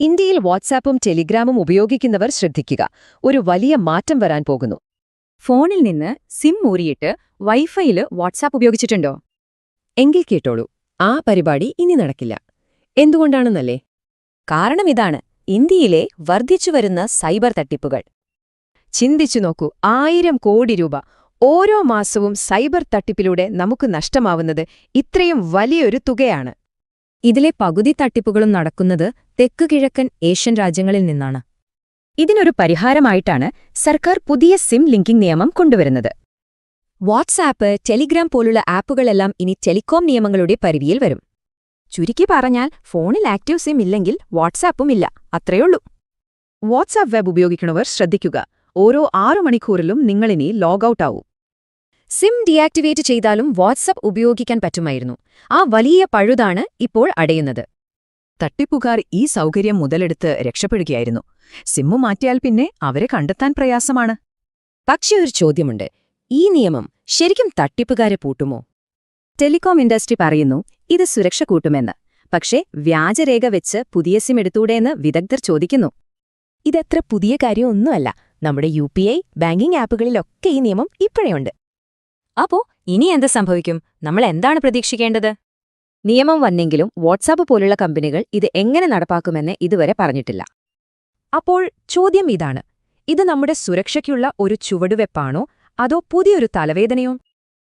ഇന്ത്യയിൽ വാട്സാപ്പും ടെലിഗ്രാമും ഉപയോഗിക്കുന്നവർ ശ്രദ്ധിക്കുക. ഒരു വലിയ മാറ്റം വരാൻ പോകുന്നു. ഫോണിൽ നിന്ന് സിം ഊരിയിട്ട് വൈഫൈയില് വാട്സാപ്പ് ഉപയോഗിച്ചിട്ടുണ്ടോ? എങ്കിൽ കേട്ടോളൂ, ആ പരിപാടി ഇനി നടക്കില്ല. എന്തുകൊണ്ടാണെന്നല്ലേ? കാരണം ഇതാണ്: ഇന്ത്യയിലെ വർദ്ധിച്ചുവരുന്ന സൈബർ തട്ടിപ്പുകൾ. ചിന്തിച്ചു നോക്കൂ, 1000 കോടി രൂപ ഓരോ മാസവും സൈബർ തട്ടിപ്പിലൂടെ നമുക്ക് നഷ്ടമാവുന്നത് ഇത്രയും വലിയൊരു തുകയാണ്. ഇതിലെ പകുതി തട്ടിപ്പുകളും നടക്കുന്നത് തെക്കുകിഴക്കൻ ഏഷ്യൻ രാജ്യങ്ങളിൽ നിന്നാണ്. ഇതിനൊരു പരിഹാരമായിട്ടാണ് സർക്കാർ പുതിയ സിം ലിങ്കിംഗ് നിയമം കൊണ്ടുവരുന്നത്. വാട്സാപ്പ്, ടെലിഗ്രാം പോലുള്ള ആപ്പുകളെല്ലാം ഇനി ടെലികോം നിയമങ്ങളുടെ പരിധിയിൽ വരും. ചുരുക്കി പറഞ്ഞാൽ, ഫോണിൽ ആക്റ്റീവ് സിം ഇല്ലെങ്കിൽ വാട്സാപ്പും ഇല്ല, അത്രയുള്ളൂ. വാട്സാപ്പ് വെബ് ഉപയോഗിക്കണവർ ശ്രദ്ധിക്കുക, ഓരോ 6 മണിക്കൂറിലും നിങ്ങളിനി ലോഗൌട്ട് ആവൂ. സിം ഡീആക്ടിവേറ്റ് ചെയ്താലും വാട്സാപ്പ് ഉപയോഗിക്കാൻ പറ്റുമായിരുന്നു. ആ വലിയ പഴുതാണ് ഇപ്പോൾ അടയുന്നത്. തട്ടിപ്പുകാർ ഈ സൗകര്യം മുതലെടുത്ത് രക്ഷപ്പെടുകയായിരുന്നു. സിമ്മു മാറ്റിയാൽ പിന്നെ അവരെ കണ്ടെത്താൻ പ്രയാസമാണ്. പക്ഷേ ഒരു ചോദ്യമുണ്ട്: ഈ നിയമം ശരിക്കും തട്ടിപ്പുകാരെ പൂട്ടുമോ? ടെലികോം ഇൻഡസ്ട്രി പറയുന്നു ഇത് സുരക്ഷ കൂട്ടുമെന്ന്. പക്ഷേ വ്യാജരേഖ വെച്ച് പുതിയ സിം എടുത്തൂടെയെന്ന് വിദഗ്ധർ ചോദിക്കുന്നു. ഇതത്ര പുതിയ കാര്യമൊന്നുമല്ല. നമ്മുടെ UPI, ബാങ്കിംഗ് ആപ്പുകളിലൊക്കെ ഈ നിയമം ഇപ്പോഴുണ്ട്. അപ്പോ ഇനി എന്ത് സംഭവിക്കും? നമ്മൾ എന്താണ് പ്രതീക്ഷിക്കേണ്ടത്? നിയമം വന്നെങ്കിലും വാട്സാപ്പ് പോലുള്ള കമ്പനികൾ ഇത് എങ്ങനെ നടപ്പാക്കുമെന്ന് ഇതുവരെ പറഞ്ഞിട്ടില്ല. അപ്പോൾ ചോദ്യം ഇതാണ്: ഇത് നമ്മുടെ സുരക്ഷയ്ക്കുള്ള ഒരു ചുവടുവെപ്പാണോ അതോ പുതിയൊരു തലവേദനയോ?